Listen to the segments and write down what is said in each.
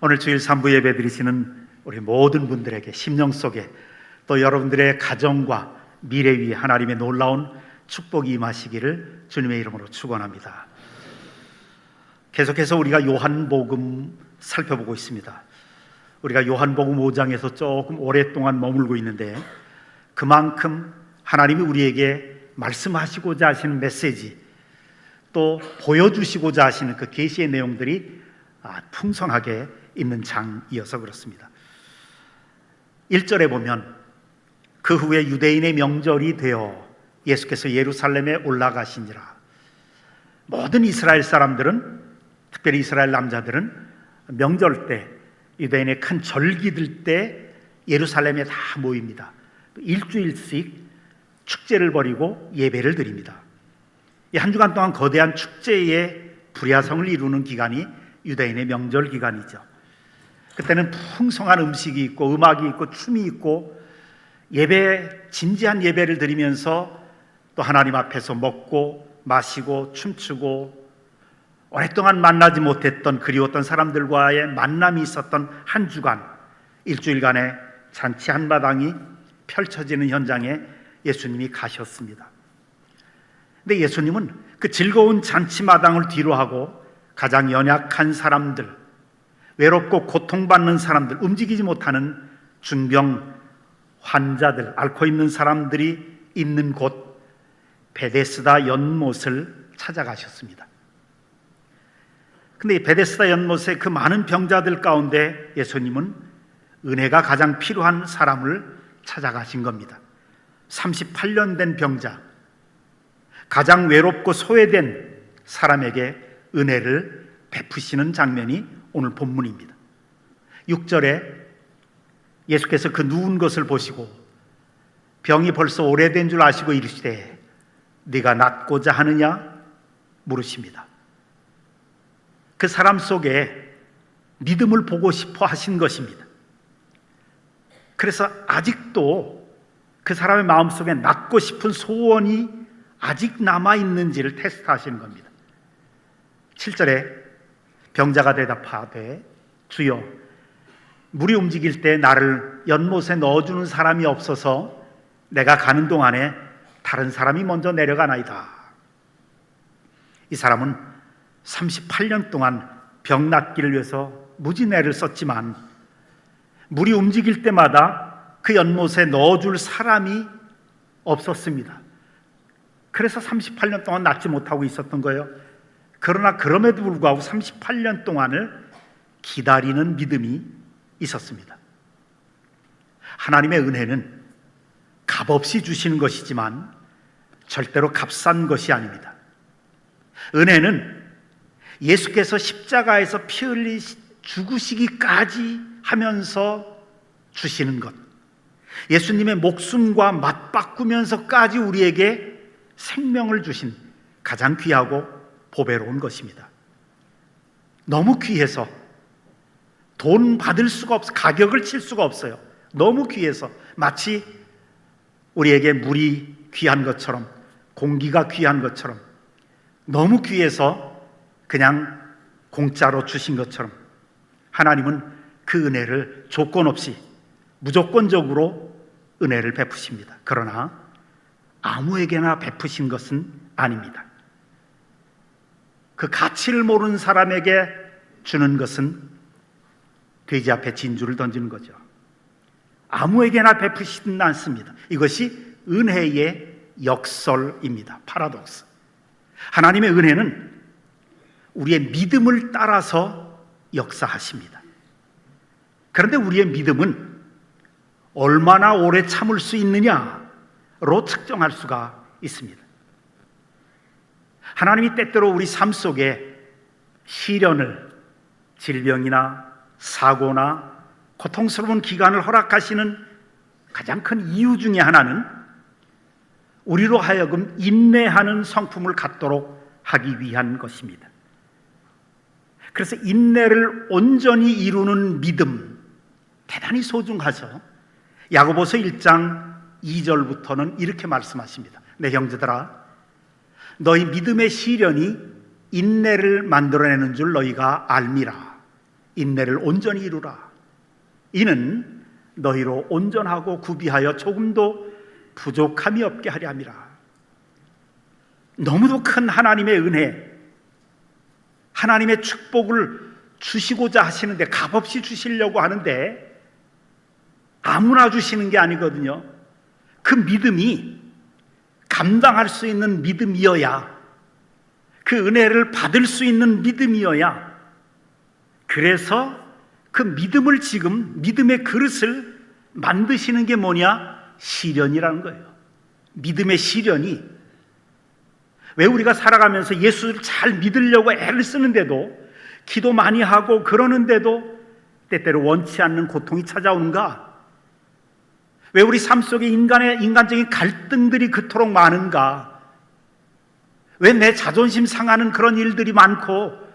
오늘 주일 3부 예배 드리시는 우리 모든 분들에게 심령 속에 또 여러분들의 가정과 미래 위에 하나님의 놀라운 축복이 임하시기를 주님의 이름으로 축원합니다. 계속해서 우리가 요한복음 살펴보고 있습니다. 우리가 요한복음 5장에서 조금 오랫동안 머물고 있는데 그만큼 하나님이 우리에게 말씀하시고자 하시는 메시지, 또 보여주시고자 하시는 그 계시의 내용들이 풍성하게 있는 장이어서 그렇습니다. 1절에 보면 그 후에 유대인의 명절이 되어 예수께서 예루살렘에 올라가시니라. 모든 이스라엘 사람들은, 특별히 이스라엘 남자들은 명절 때, 유대인의 큰 절기들 때 예루살렘에 다 모입니다. 일주일씩 축제를 벌이고 예배를 드립니다. 이 한 주간 동안 거대한 축제의 불야성을 이루는 기간이 유대인의 명절 기간이죠. 그때는 풍성한 음식이 있고 음악이 있고 춤이 있고 진지한 예배를 드리면서 또 하나님 앞에서 먹고 마시고 춤추고 오랫동안 만나지 못했던 그리웠던 사람들과의 만남이 있었던 한 주간, 일주일간의 잔치 한마당이 펼쳐지는 현장에 예수님이 가셨습니다. 근데 예수님은 그 즐거운 잔치마당을 뒤로하고 가장 연약한 사람들, 외롭고 고통받는 사람들, 움직이지 못하는 중병 환자들, 앓고 있는 사람들이 있는 곳 베데스다 연못을 찾아가셨습니다. 근데 이 베데스다 연못의 그 많은 병자들 가운데 예수님은 은혜가 가장 필요한 사람을 찾아가신 겁니다. 38년 된 병자, 가장 외롭고 소외된 사람에게 은혜를 베푸시는 장면이 오늘 본문입니다. 6절에 예수께서 그 누운 것을 보시고 병이 벌써 오래된 줄 아시고 이르시되 네가 낫고자 하느냐 물으십니다. 그 사람 속에 믿음을 보고 싶어 하신 것입니다. 그래서 아직도 그 사람의 마음속에 낫고 싶은 소원이 아직 남아있는지를 테스트하시는 겁니다. 7절에 병자가 대답하되 주여 물이 움직일 때 나를 연못에 넣어주는 사람이 없어서 내가 가는 동안에 다른 사람이 먼저 내려가나이다. 이 사람은 38년 동안 병 낫기를 위해서 무진 애를 썼지만 물이 움직일 때마다 그 연못에 넣어줄 사람이 없었습니다. 그래서 38년 동안 낫지 못하고 있었던 거예요. 그러나 그럼에도 불구하고 38년 동안을 기다리는 믿음이 있었습니다. 하나님의 은혜는 값없이 주시는 것이지만 절대로 값싼 것이 아닙니다. 은혜는 예수께서 십자가에서 피 흘리 죽으시기까지 하면서 주시는 것, 예수님의 목숨과 맞바꾸면서까지 우리에게 생명을 주신 가장 귀하고 보배로운 것입니다. 너무 귀해서 돈 받을 수가 없어, 가격을 칠 수가 없어요. 너무 귀해서 마치 우리에게 물이 귀한 것처럼, 공기가 귀한 것처럼, 너무 귀해서 그냥 공짜로 주신 것처럼 하나님은 그 은혜를 조건 없이 무조건적으로 은혜를 베푸십니다. 그러나 아무에게나 베푸신 것은 아닙니다. 그 가치를 모르는 사람에게 주는 것은 돼지 앞에 진주를 던지는 거죠. 아무에게나 베푸시진 않습니다. 이것이 은혜의 역설입니다. 파라독스. 하나님의 은혜는 우리의 믿음을 따라서 역사하십니다. 그런데 우리의 믿음은 얼마나 오래 참을 수 있느냐로 측정할 수가 있습니다. 하나님이 때때로 우리 삶 속에 시련을, 질병이나 사고나 고통스러운 기간을 허락하시는 가장 큰 이유 중에 하나는 우리로 하여금 인내하는 성품을 갖도록 하기 위한 것입니다. 그래서 인내를 온전히 이루는 믿음, 대단히 소중하죠. 야고보서 1장 2절부터는 이렇게 말씀하십니다. 내 형제들아, 너희 믿음의 시련이 인내를 만들어내는 줄 너희가 알미라. 인내를 온전히 이루라. 이는 너희로 온전하고 구비하여 조금도 부족함이 없게 하려 함이라. 너무도 큰 하나님의 은혜, 하나님의 축복을 주시고자 하시는데, 값없이 주시려고 하는데 아무나 주시는 게 아니거든요. 그 믿음이 감당할 수 있는 믿음이어야, 그 은혜를 받을 수 있는 믿음이어야, 그래서 그 믿음을 지금 믿음의 그릇을 만드시는 게 뭐냐? 시련이라는 거예요. 믿음의 시련이, 왜 우리가 살아가면서 예수를 잘 믿으려고 애를 쓰는데도, 기도 많이 하고 그러는데도 때때로 원치 않는 고통이 찾아오는가? 왜 우리 삶 속에 인간적인 갈등들이 그토록 많은가? 왜 내 자존심 상하는 그런 일들이 많고,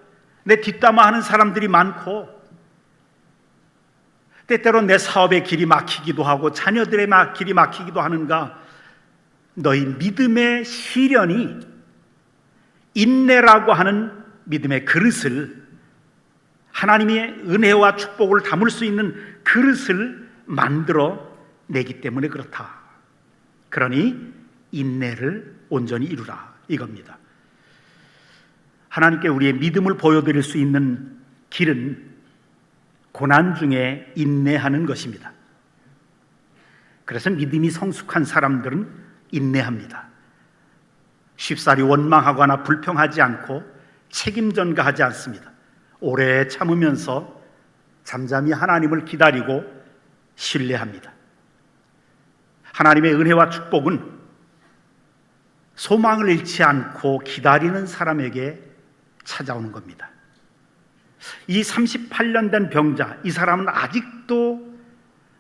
내 뒷담화하는 사람들이 많고, 때때로 내 사업의 길이 막히기도 하고 자녀들의 길이 막히기도 하는가? 너희 믿음의 시련이 인내라고 하는 믿음의 그릇을, 하나님의 은혜와 축복을 담을 수 있는 그릇을 만들어 내기 때문에 그렇다. 그러니 인내를 온전히 이루라, 이겁니다. 하나님께 우리의 믿음을 보여드릴 수 있는 길은 고난 중에 인내하는 것입니다. 그래서 믿음이 성숙한 사람들은 인내합니다. 쉽사리 원망하거나 불평하지 않고 책임 전가하지 않습니다. 오래 참으면서 잠잠히 하나님을 기다리고 신뢰합니다. 하나님의 은혜와 축복은 소망을 잃지 않고 기다리는 사람에게 찾아오는 겁니다. 이 38년 된 병자, 이 사람은 아직도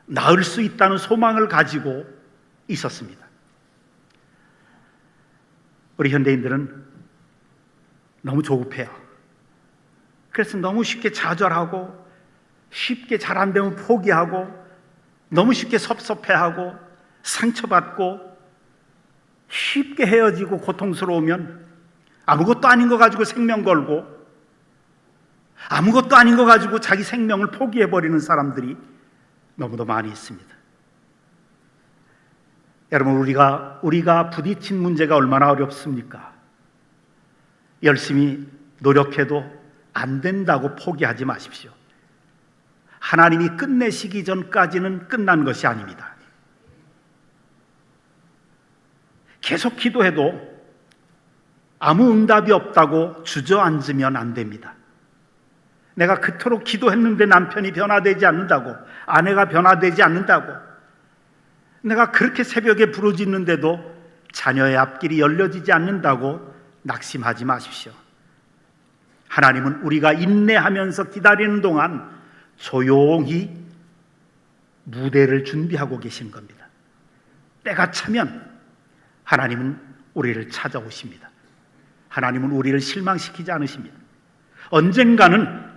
나을 수 있다는 소망을 가지고 있었습니다. 우리 현대인들은 너무 조급해요. 그래서 너무 쉽게 좌절하고, 쉽게 잘 안 되면 포기하고, 너무 쉽게 섭섭해하고 상처받고, 쉽게 헤어지고 고통스러우면 아무것도 아닌 거 가지고 생명 걸고, 아무것도 아닌 거 가지고 자기 생명을 포기해버리는 사람들이 너무도 많이 있습니다. 여러분, 우리가 부딪힌 문제가 얼마나 어렵습니까? 열심히 노력해도 안 된다고 포기하지 마십시오. 하나님이 끝내시기 전까지는 끝난 것이 아닙니다. 계속 기도해도 아무 응답이 없다고 주저앉으면 안 됩니다. 내가 그토록 기도했는데 남편이 변화되지 않는다고, 아내가 변화되지 않는다고, 내가 그렇게 새벽에 부르짖는데도 자녀의 앞길이 열려지지 않는다고 낙심하지 마십시오. 하나님은 우리가 인내하면서 기다리는 동안 조용히 무대를 준비하고 계신 겁니다. 때가 차면 하나님은 우리를 찾아오십니다. 하나님은 우리를 실망시키지 않으십니다. 언젠가는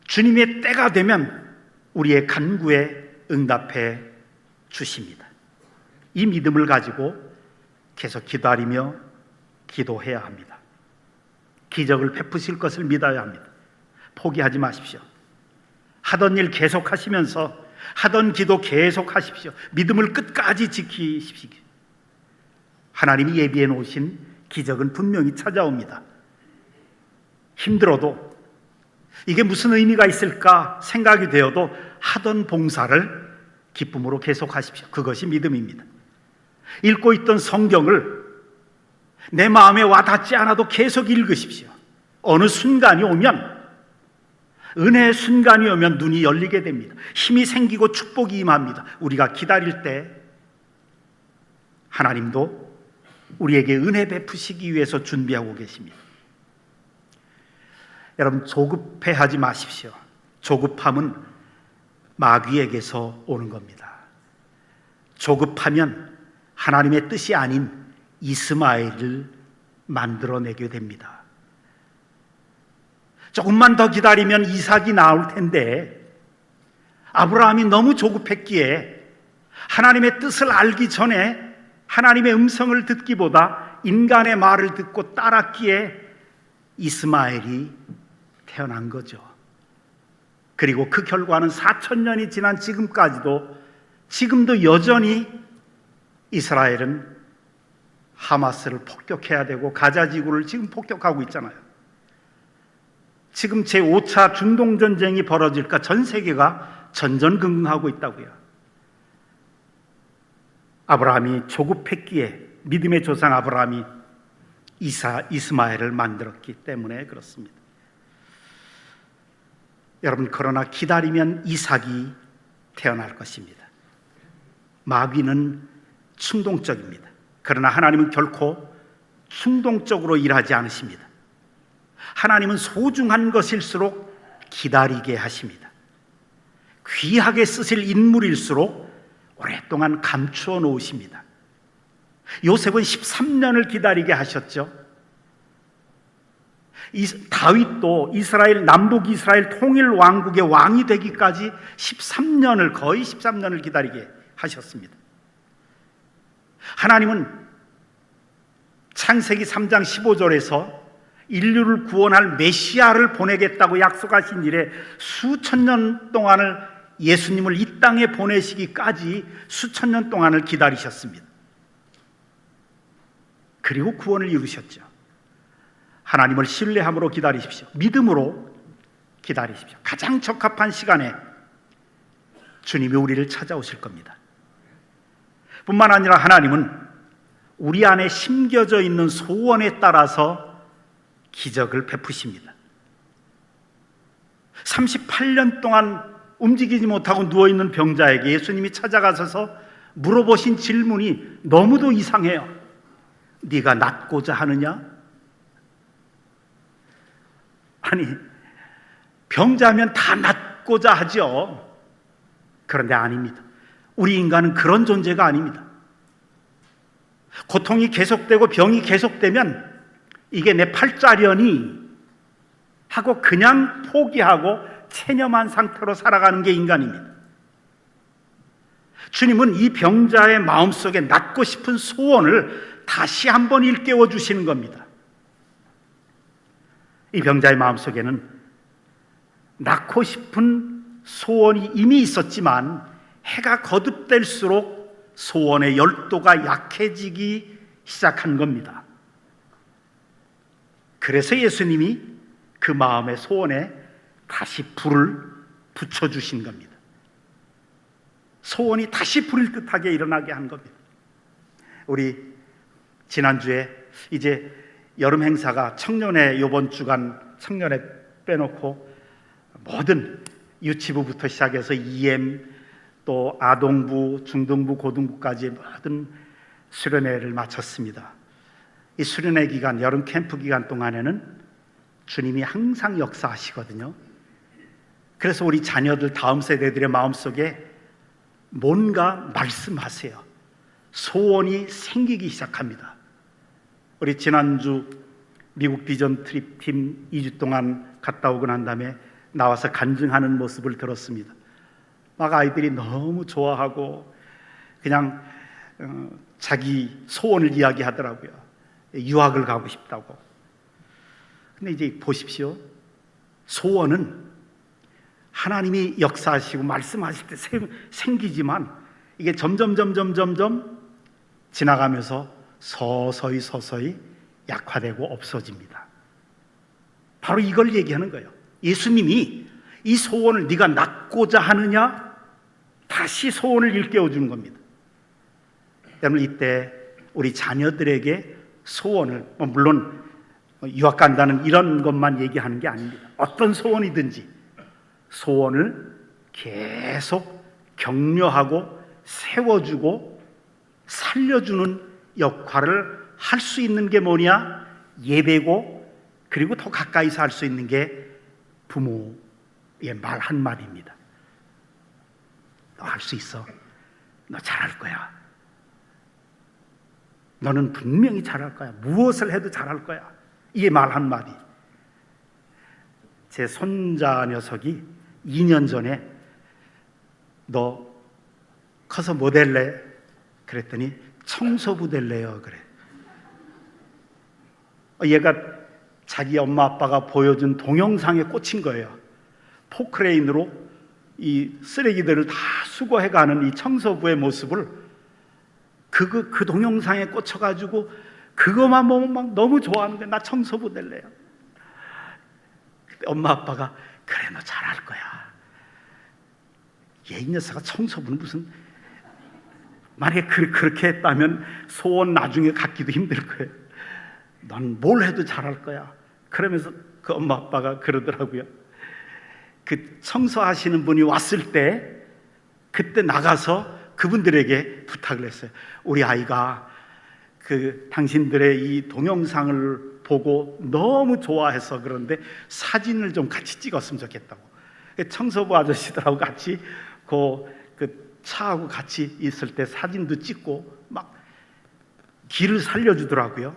주님의 때가 되면 우리의 간구에 응답해 주십니다. 이 믿음을 가지고 계속 기다리며 기도해야 합니다. 기적을 베푸실 것을 믿어야 합니다. 포기하지 마십시오. 하던 일 계속 하시면서, 하던 기도 계속 하십시오. 믿음을 끝까지 지키십시오. 하나님이 예비해 놓으신 기적은 분명히 찾아옵니다. 힘들어도, 이게 무슨 의미가 있을까 생각이 되어도 하던 봉사를 기쁨으로 계속 하십시오. 그것이 믿음입니다. 읽고 있던 성경을 내 마음에 와닿지 않아도 계속 읽으십시오. 어느 순간이 오면, 은혜의 순간이 오면 눈이 열리게 됩니다. 힘이 생기고 축복이 임합니다. 우리가 기다릴 때 하나님도 우리에게 은혜 베푸시기 위해서 준비하고 계십니다. 여러분, 조급해하지 마십시오. 조급함은 마귀에게서 오는 겁니다. 조급하면 하나님의 뜻이 아닌 이스마엘을 만들어내게 됩니다. 조금만 더 기다리면 이삭이 나올 텐데, 아브라함이 너무 조급했기에 하나님의 뜻을 알기 전에 하나님의 음성을 듣기보다 인간의 말을 듣고 따랐기에 이스마엘이 태어난 거죠. 그리고 그 결과는 4,000년이 지난 지금도 여전히 이스라엘은 하마스를 폭격해야 되고 가자 지구를 지금 폭격하고 있잖아요. 지금 제5차 중동전쟁이 벌어질까 전 세계가 전전긍긍하고 있다고요. 아브라함이 조급했기에 믿음의 조상 아브라함이 이스마엘을 만들었기 때문에 그렇습니다. 여러분, 그러나 기다리면 이삭이 태어날 것입니다. 마귀는 충동적입니다. 그러나 하나님은 결코 충동적으로 일하지 않으십니다. 하나님은 소중한 것일수록 기다리게 하십니다. 귀하게 쓰실 인물일수록 오랫동안 감추어 놓으십니다. 요셉은 13년을 기다리게 하셨죠. 다윗도 남북 이스라엘 통일 왕국의 왕이 되기까지 거의 13년을 기다리게 하셨습니다. 하나님은 창세기 3장 15절에서 인류를 구원할 메시아를 보내겠다고 약속하신 일에 수천 년 동안을 예수님을 이 땅에 보내시기까지 수천 년 동안을 기다리셨습니다. 그리고 구원을 이루셨죠. 하나님을 신뢰함으로 기다리십시오. 믿음으로 기다리십시오. 가장 적합한 시간에 주님이 우리를 찾아오실 겁니다. 뿐만 아니라 하나님은 우리 안에 심겨져 있는 소원에 따라서 기적을 베푸십니다. 38년 동안 움직이지 못하고 누워있는 병자에게 예수님이 찾아가셔서 물어보신 질문이 너무도 이상해요. 네가 낫고자 하느냐? 아니, 병자면 다 낫고자 하죠. 그런데 아닙니다. 우리 인간은 그런 존재가 아닙니다. 고통이 계속되고 병이 계속되면 이게 내 팔자려니 하고 그냥 포기하고 체념한 상태로 살아가는 게 인간입니다. 주님은 이 병자의 마음속에 낫고 싶은 소원을 다시 한번 일깨워 주시는 겁니다. 이 병자의 마음속에는 낳고 싶은 소원이 이미 있었지만 해가 거듭될수록 소원의 열도가 약해지기 시작한 겁니다. 그래서 예수님이 그 마음의 소원에 다시 불을 붙여주신 겁니다. 소원이 다시 불일 듯하게 일어나게 한 겁니다. 우리 지난주에 이제 여름 행사가 청년회 이번 주간 청년회 빼놓고 모든 유치부부터 시작해서 EM 또 아동부, 중등부, 고등부까지 모든 수련회를 마쳤습니다. 이 수련회 기간, 여름 캠프 기간 동안에는 주님이 항상 역사하시거든요. 그래서 우리 자녀들, 다음 세대들의 마음속에 뭔가 말씀하세요. 소원이 생기기 시작합니다. 우리 지난주 미국 비전 트립 팀 2주 동안 갔다 오고 난 다음에 나와서 간증하는 모습을 들었습니다. 막 아이들이 너무 좋아하고 그냥 자기 소원을 이야기하더라고요. 유학을 가고 싶다고. 근데 이제 보십시오. 소원은 하나님이 역사하시고 말씀하실 때 생기지만 이게 점점 지나가면서 서서히 약화되고 없어집니다. 바로 이걸 얘기하는 거예요. 예수님이 이 소원을 네가 낳고자 하느냐? 다시 소원을 일깨워 주는 겁니다. 여러분, 이때 우리 자녀들에게 소원을, 물론 유학 간다는 이런 것만 얘기하는 게 아닙니다. 어떤 소원이든지 소원을 계속 격려하고 세워주고 살려주는 역할을 할 수 있는 게 뭐냐? 예배고, 그리고 더 가까이서 할 수 있는 게 부모의 말 한마디입니다. 너 할 수 있어. 너 잘할 거야. 너는 분명히 잘할 거야. 무엇을 해도 잘할 거야. 이 말 한마디. 제 손자 녀석이 2년 전에 너 커서 뭐 될래? 그랬더니 청소부 될래요. 그래. 얘가 자기 엄마 아빠가 보여준 동영상에 꽂힌 거예요. 포크레인으로 이 쓰레기들을 다 수거해가는 이 청소부의 모습을 그 동영상에 꽂혀가지고 그것만 보면 막 너무 좋아하는 거야. 나 청소부 될래요. 엄마 아빠가 그래 너 잘할 거야. 얘 이 녀석아 청소부는 무슨, 만약에 그렇게 했다면 소원 나중에 갖기도 힘들 거예요. 넌 뭘 해도 잘할 거야. 그러면서 그 엄마 아빠가 그러더라고요. 그 청소하시는 분이 왔을 때 그때 나가서 그분들에게 부탁을 했어요. 우리 아이가 그 당신들의 이 동영상을 보고 너무 좋아해서 그런데 사진을 좀 같이 찍었으면 좋겠다고. 청소부 아저씨들하고 같이 그 차하고 같이 있을 때 사진도 찍고 막 길을 살려주더라고요.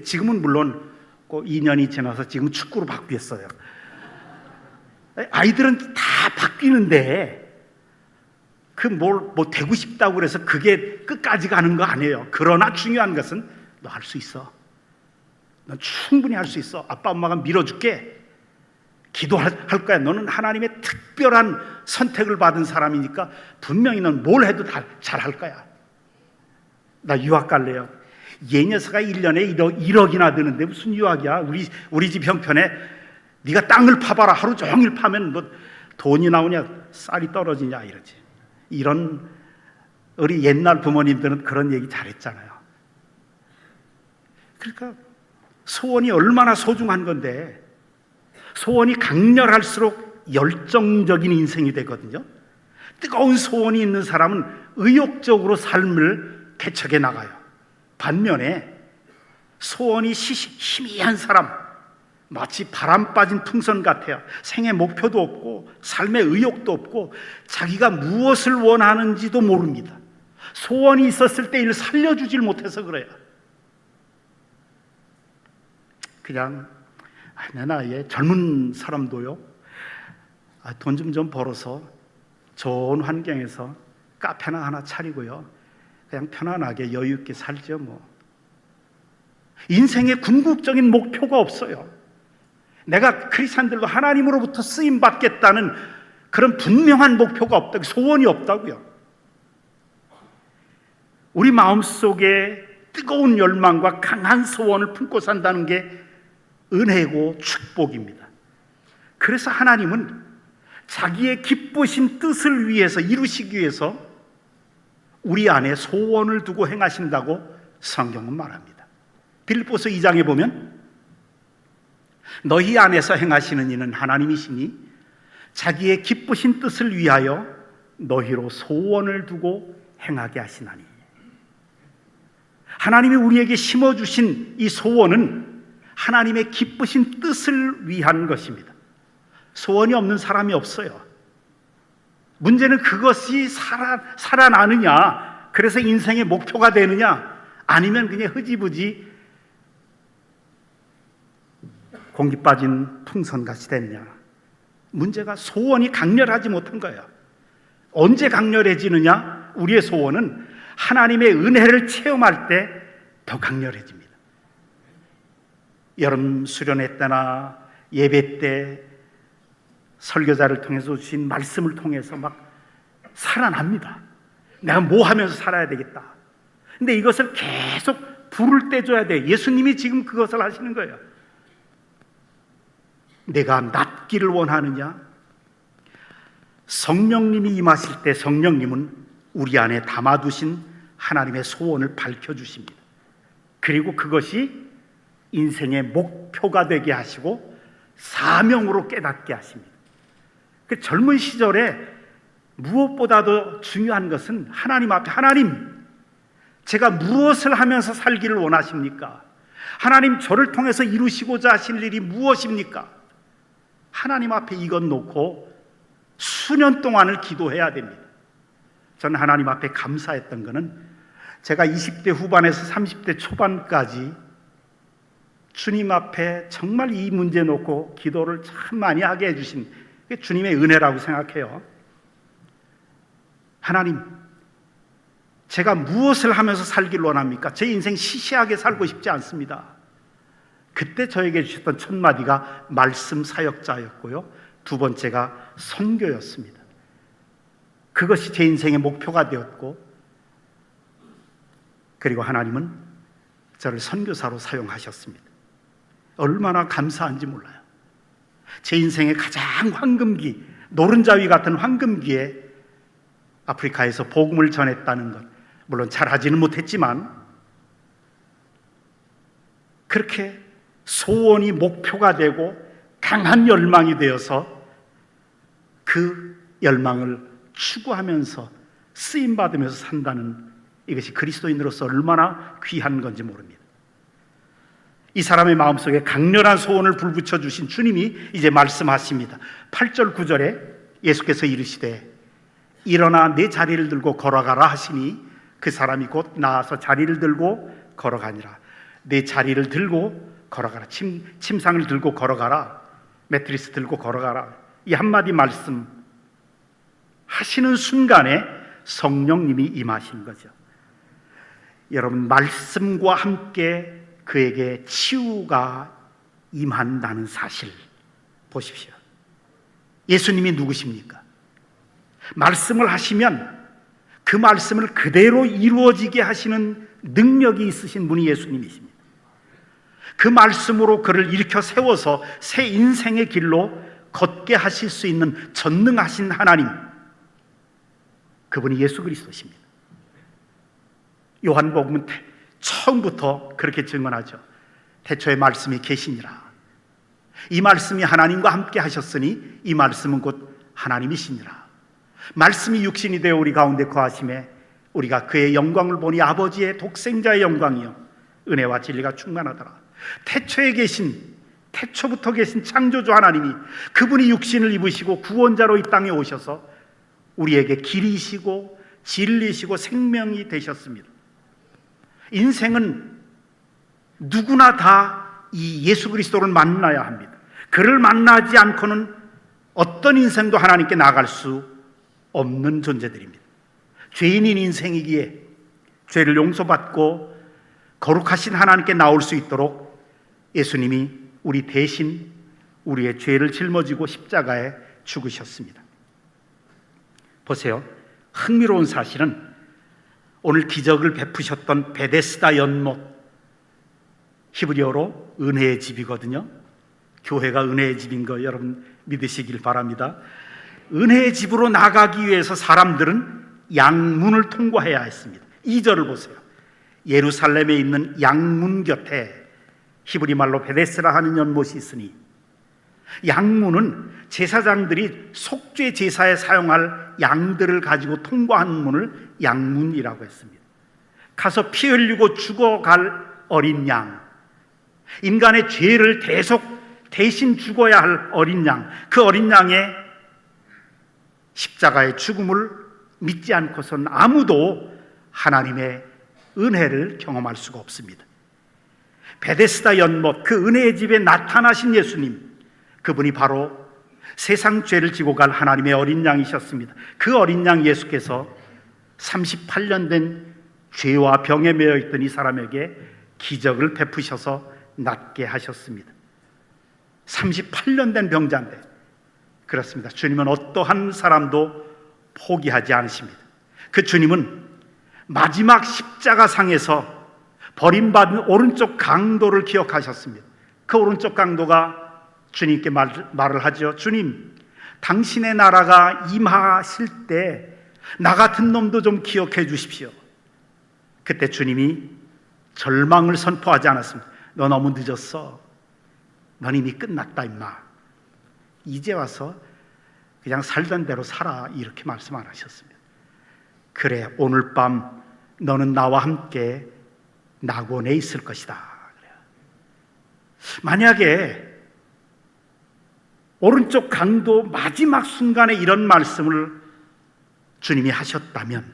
지금은 물론 2년이 지나서 지금 축구로 바뀌었어요. 아이들은 다 바뀌는데 뭐 되고 싶다고 그래서 그게 끝까지 가는 거 아니에요. 그러나 중요한 것은 너 할 수 있어. 너 충분히 할 수 있어. 아빠 엄마가 밀어줄게. 기도할 거야. 너는 하나님의 특별한 선택을 받은 사람이니까 분명히 넌 뭘 해도 다 잘할 거야. 나 유학 갈래요. 얘 녀석아 1년에 1억이나 드는데 무슨 유학이야. 우리 집 형편에 네가 땅을 파봐라. 하루 종일 파면 뭐 돈이 나오냐 쌀이 떨어지냐 이러지. 이런 우리 옛날 부모님들은 그런 얘기 잘했잖아요. 그러니까 소원이 얼마나 소중한 건데, 소원이 강렬할수록 열정적인 인생이 되거든요. 뜨거운 소원이 있는 사람은 의욕적으로 삶을 개척해 나가요. 반면에 소원이 희미한 사람, 마치 바람 빠진 풍선 같아요. 생애 목표도 없고 삶의 의욕도 없고 자기가 무엇을 원하는지도 모릅니다. 소원이 있었을 때 이를 살려주질 못해서 그래요. 그냥 내 나이에 젊은 사람도요, 돈 좀 벌어서 좋은 환경에서 카페나 하나 차리고요, 그냥 편안하게 여유 있게 살죠 뭐. 인생에 궁극적인 목표가 없어요. 내가 크리스찬들로 하나님으로부터 쓰임 받겠다는 그런 분명한 목표가 없다고, 소원이 없다고요. 우리 마음속에 뜨거운 열망과 강한 소원을 품고 산다는 게 은혜고 축복입니다. 그래서 하나님은 자기의 기쁘신 뜻을 위해서, 이루시기 위해서 우리 안에 소원을 두고 행하신다고 성경은 말합니다. 빌립보서 2장에 보면 너희 안에서 행하시는 이는 하나님이시니 자기의 기쁘신 뜻을 위하여 너희로 소원을 두고 행하게 하시나니. 하나님이 우리에게 심어주신 이 소원은 하나님의 기쁘신 뜻을 위한 것입니다. 소원이 없는 사람이 없어요. 문제는 그것이 살아나느냐, 그래서 인생의 목표가 되느냐, 아니면 그냥 흐지부지 공기 빠진 풍선같이 됐냐. 문제가 소원이 강렬하지 못한 거예요. 언제 강렬해지느냐? 우리의 소원은 하나님의 은혜를 체험할 때 더 강렬해집니다. 여름 수련회 때나 예배 때 설교자를 통해서 주신 말씀을 통해서 막 살아납니다. 내가 뭐 하면서 살아야 되겠다. 근데 이것을 계속 불을 떼줘야 돼. 예수님이 지금 그것을 하시는 거예요. 내가 낫기를 원하느냐? 성령님이 임하실 때 성령님은 우리 안에 담아두신 하나님의 소원을 밝혀주십니다. 그리고 그것이 인생의 목표가 되게 하시고 사명으로 깨닫게 하십니다. 그 젊은 시절에 무엇보다도 중요한 것은 하나님 앞에, 하나님, 제가 무엇을 하면서 살기를 원하십니까? 하나님, 저를 통해서 이루시고자 하실 일이 무엇입니까? 하나님 앞에 이것 놓고 수년 동안을 기도해야 됩니다. 저는 하나님 앞에 감사했던 것은 제가 20대 후반에서 30대 초반까지 주님 앞에 정말 이 문제 놓고 기도를 참 많이 하게 해주신 게 주님의 은혜라고 생각해요. 하나님, 제가 무엇을 하면서 살기를 원합니까? 제 인생 시시하게 살고 싶지 않습니다. 그때 저에게 주셨던 첫 마디가 말씀 사역자였고요, 두 번째가 선교였습니다. 그것이 제 인생의 목표가 되었고, 그리고 하나님은 저를 선교사로 사용하셨습니다. 얼마나 감사한지 몰라요. 제 인생의 가장 황금기, 노른자위 같은 황금기에 아프리카에서 복음을 전했다는 것, 물론 잘하지는 못했지만 그렇게 소원이 목표가 되고 강한 열망이 되어서 그 열망을 추구하면서 쓰임받으면서 산다는, 이것이 그리스도인으로서 얼마나 귀한 건지 모릅니다. 이 사람의 마음속에 강렬한 소원을 불붙여 주신 주님이 이제 말씀하십니다. 8절 9절에 예수께서 이르시되 일어나 내 자리를 들고 걸어가라 하시니 그 사람이 곧 나와서 자리를 들고 걸어가니라. 내 자리를 들고 걸어가라. 침상을 들고 걸어가라. 매트리스 들고 걸어가라. 이 한마디 말씀 하시는 순간에 성령님이 임하신 거죠. 여러분, 말씀과 함께 그에게 치유가 임한다는 사실 보십시오. 예수님이 누구십니까? 말씀을 하시면 그 말씀을 그대로 이루어지게 하시는 능력이 있으신 분이 예수님이십니다. 그 말씀으로 그를 일으켜 세워서 새 인생의 길로 걷게 하실 수 있는 전능하신 하나님, 그분이 예수 그리스도십니다. 요한복음은 처음부터 그렇게 증언하죠. 태초에 말씀이 계시니라. 이 말씀이 하나님과 함께 하셨으니 이 말씀은 곧 하나님이시니라. 말씀이 육신이 되어 우리 가운데 거하심에 우리가 그의 영광을 보니 아버지의 독생자의 영광이요 은혜와 진리가 충만하더라. 태초부터 계신 창조주 하나님이, 그분이 육신을 입으시고 구원자로 이 땅에 오셔서 우리에게 길이시고 진리시고 생명이 되셨습니다. 인생은 누구나 다 이 예수 그리스도를 만나야 합니다. 그를 만나지 않고는 어떤 인생도 하나님께 나아갈 수 없는 존재들입니다. 죄인인 인생이기에 죄를 용서받고 거룩하신 하나님께 나올 수 있도록 예수님이 우리 대신 우리의 죄를 짊어지고 십자가에 죽으셨습니다. 보세요. 흥미로운 사실은 오늘 기적을 베푸셨던 베데스다 연못, 히브리어로 은혜의 집이거든요. 교회가 은혜의 집인 거 여러분 믿으시길 바랍니다. 은혜의 집으로 나가기 위해서 사람들은 양문을 통과해야 했습니다. 2절을 보세요. 예루살렘에 있는 양문 곁에 히브리 말로 베데스라 하는 연못이 있으니, 양문은 제사장들이 속죄 제사에 사용할 양들을 가지고 통과하는 문을 양문이라고 했습니다. 가서 피 흘리고 죽어갈 어린 양, 인간의 죄를 대신 죽어야 할 어린 양, 그 어린 양의 십자가의 죽음을 믿지 않고서는 아무도 하나님의 은혜를 경험할 수가 없습니다. 베데스다 연못, 그 은혜의 집에 나타나신 예수님, 그분이 바로 세상 죄를 지고 갈 하나님의 어린 양이셨습니다. 그 어린 양 예수께서 38년 된 죄와 병에 매여 있던 이 사람에게 기적을 베푸셔서 낫게 하셨습니다. 38년 된 병자인데, 그렇습니다. 주님은 어떠한 사람도 포기하지 않으십니다. 그 주님은 마지막 십자가상에서 버림받은 오른쪽 강도를 기억하셨습니다. 그 오른쪽 강도가 주님께 말을 하죠. 주님, 당신의 나라가 임하실 때 나 같은 놈도 좀 기억해 주십시오. 그때 주님이 절망을 선포하지 않았습니다. 너 너무 늦었어. 넌 이미 끝났다 임마. 이제 와서 그냥 살던 대로 살아, 이렇게 말씀 안 하셨습니다. 그래, 오늘 밤 너는 나와 함께 낙원에 있을 것이다. 만약에 오른쪽 강도 마지막 순간에 이런 말씀을 주님이 하셨다면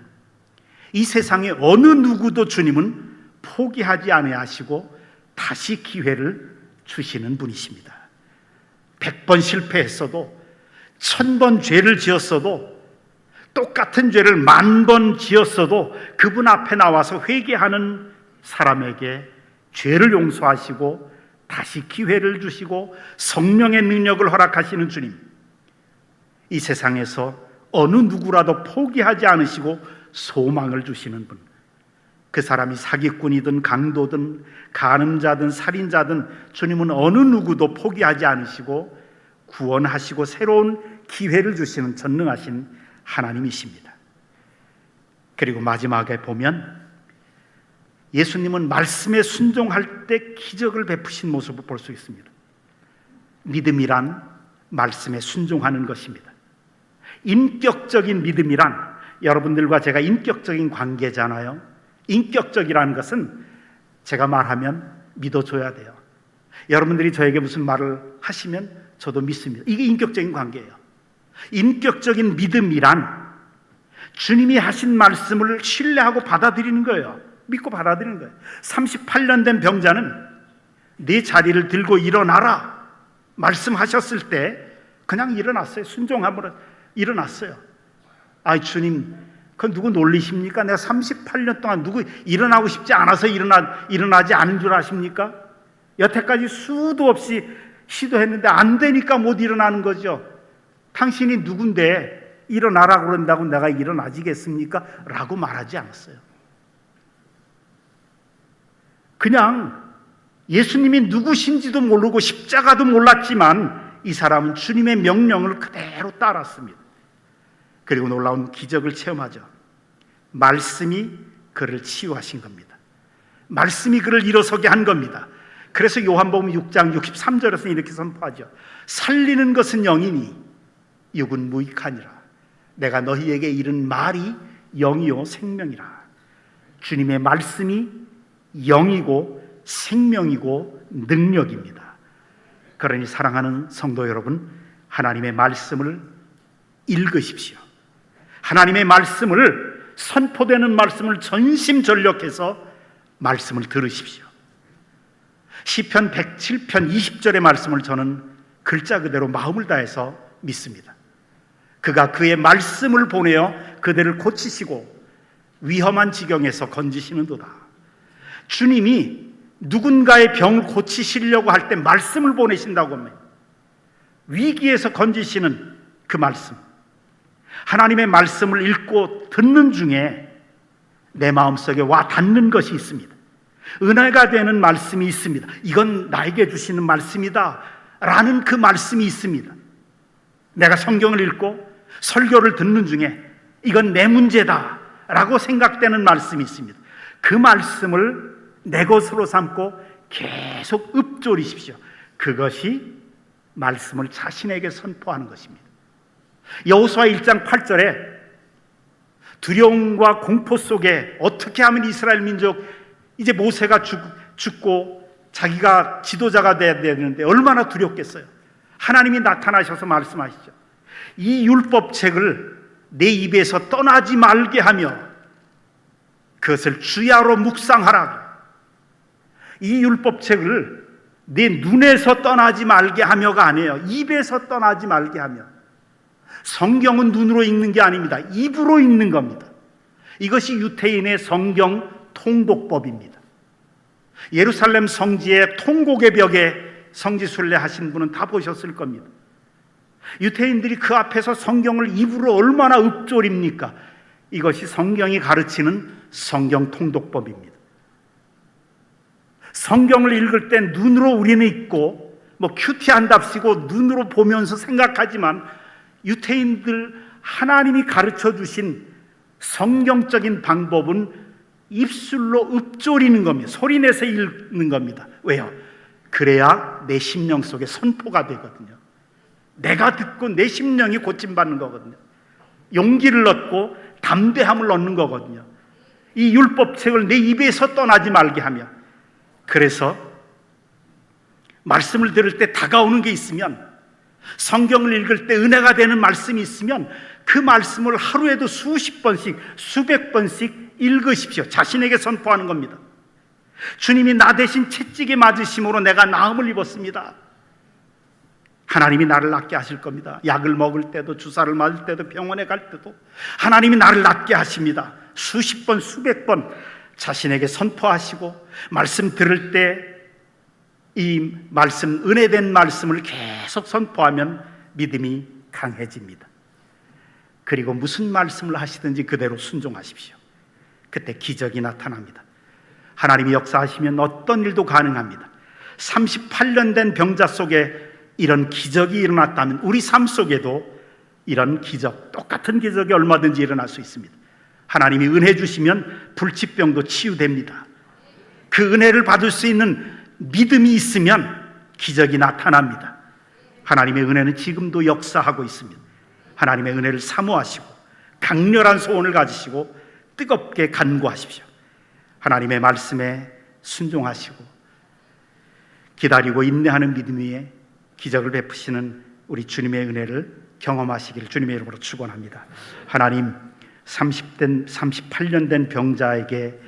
이 세상에 어느 누구도 주님은 포기하지 아니하시고 다시 기회를 주시는 분이십니다. 100번 실패했어도, 1000번 죄를 지었어도, 똑같은 죄를 10,000번 지었어도 그분 앞에 나와서 회개하는 사람에게 죄를 용서하시고 다시 기회를 주시고 성령의 능력을 허락하시는 주님, 이 세상에서 어느 누구라도 포기하지 않으시고 소망을 주시는 분, 그 사람이 사기꾼이든 강도든 간음자든 살인자든 주님은 어느 누구도 포기하지 않으시고 구원하시고 새로운 기회를 주시는 전능하신 하나님이십니다. 그리고 마지막에 보면 예수님은 말씀에 순종할 때 기적을 베푸신 모습을 볼 수 있습니다. 믿음이란 말씀에 순종하는 것입니다. 인격적인 믿음이란, 여러분들과 제가 인격적인 관계잖아요. 인격적이라는 것은 제가 말하면 믿어줘야 돼요. 여러분들이 저에게 무슨 말을 하시면 저도 믿습니다. 이게 인격적인 관계예요. 인격적인 믿음이란 주님이 하신 말씀을 신뢰하고 받아들이는 거예요. 믿고 받아들이는 거예요. 38년 된 병자는 네 자리를 들고 일어나라 말씀하셨을 때 그냥 일어났어요. 순종함으로 일어났어요. 아, 주님, 그건 누구 놀리십니까? 내가 38년 동안 누구 일어나고 싶지 않아서 일어나지 않은 줄 아십니까? 여태까지 수도 없이 시도했는데 안 되니까 못 일어나는 거죠. 당신이 누군데 일어나라고 그런다고 내가 일어나지겠습니까? 라고 말하지 않았어요. 그냥 예수님이 누구신지도 모르고 십자가도 몰랐지만 이 사람은 주님의 명령을 그대로 따랐습니다. 그리고 놀라운 기적을 체험하죠. 말씀이 그를 치유하신 겁니다. 말씀이 그를 일어서게 한 겁니다. 그래서 요한복음 6장 63절에서 이렇게 선포하죠. 살리는 것은 영이니 육은 무익하니라. 내가 너희에게 이른 말이 영이요 생명이라. 주님의 말씀이 영이고 생명이고 능력입니다. 그러니 사랑하는 성도 여러분, 하나님의 말씀을 읽으십시오. 하나님의 말씀을, 선포되는 말씀을 전심전력해서 말씀을 들으십시오. 시편 107편 20절의 말씀을 저는 글자 그대로 마음을 다해서 믿습니다. 그가 그의 말씀을 보내어 그들을 고치시고 위험한 지경에서 건지시는도다. 주님이 누군가의 병을 고치시려고 할 때 말씀을 보내신다고 합니다. 위기에서 건지시는 그 말씀, 하나님의 말씀을 읽고 듣는 중에 내 마음속에 와 닿는 것이 있습니다. 은혜가 되는 말씀이 있습니다. 이건 나에게 주시는 말씀이다 라는 그 말씀이 있습니다. 내가 성경을 읽고 설교를 듣는 중에 이건 내 문제다 라고 생각되는 말씀이 있습니다. 그 말씀을 내 것으로 삼고 계속 읊조리십시오. 그것이 말씀을 자신에게 선포하는 것입니다. 여호수아 1장 8절에 두려움과 공포 속에 어떻게 하면 이스라엘 민족, 이제 모세가 죽고 자기가 지도자가 돼야 되는데 얼마나 두렵겠어요. 하나님이 나타나셔서 말씀하시죠. 이 율법책을 내 입에서 떠나지 말게 하며 그것을 주야로 묵상하라. 이 율법책을 내 눈에서 떠나지 말게 하며가 아니에요. 입에서 떠나지 말게 하며. 성경은 눈으로 읽는 게 아닙니다. 입으로 읽는 겁니다. 이것이 유태인의 성경 통독법입니다. 예루살렘 성지의 통곡의 벽에 성지순례 하신 분은 다 보셨을 겁니다. 유태인들이 그 앞에서 성경을 입으로 얼마나 읊조립니까? 이것이 성경이 가르치는 성경 통독법입니다. 성경을 읽을 때 눈으로 우리는 읽고 큐티한답시고 눈으로 보면서 생각하지만 유태인들 하나님이 가르쳐 주신 성경적인 방법은 입술로 읊조리는 겁니다. 소리내서 읽는 겁니다. 왜요? 그래야 내 심령 속에 선포가 되거든요. 내가 듣고 내 심령이 고침받는 거거든요. 용기를 얻고 담대함을 얻는 거거든요. 이 율법책을 내 입에서 떠나지 말게 하며, 그래서 말씀을 들을 때 다가오는 게 있으면, 성경을 읽을 때 은혜가 되는 말씀이 있으면 그 말씀을 하루에도 수십 번씩 수백 번씩 읽으십시오. 자신에게 선포하는 겁니다. 주님이 나 대신 채찍에 맞으심으로 내가 나음을 입었습니다. 하나님이 나를 낫게 하실 겁니다. 약을 먹을 때도, 주사를 맞을 때도, 병원에 갈 때도 하나님이 나를 낫게 하십니다. 수십 번 수백 번 자신에게 선포하시고, 말씀 들을 때 이 말씀, 은혜된 말씀을 계속 선포하면 믿음이 강해집니다. 그리고 무슨 말씀을 하시든지 그대로 순종하십시오. 그때 기적이 나타납니다. 하나님이 역사하시면 어떤 일도 가능합니다. 38년 된 병자 속에 이런 기적이 일어났다면 우리 삶 속에도 이런 기적, 똑같은 기적이 얼마든지 일어날 수 있습니다. 하나님이 은혜 주시면 불치병도 치유됩니다. 그 은혜를 받을 수 있는 믿음이 있으면 기적이 나타납니다. 하나님의 은혜는 지금도 역사하고 있습니다. 하나님의 은혜를 사모하시고 강렬한 소원을 가지시고 뜨겁게 간구하십시오. 하나님의 말씀에 순종하시고 기다리고 인내하는 믿음 위에 기적을 베푸시는 우리 주님의 은혜를 경험하시기를 주님의 이름으로 축원합니다. 하나님, 38년 된 병자에게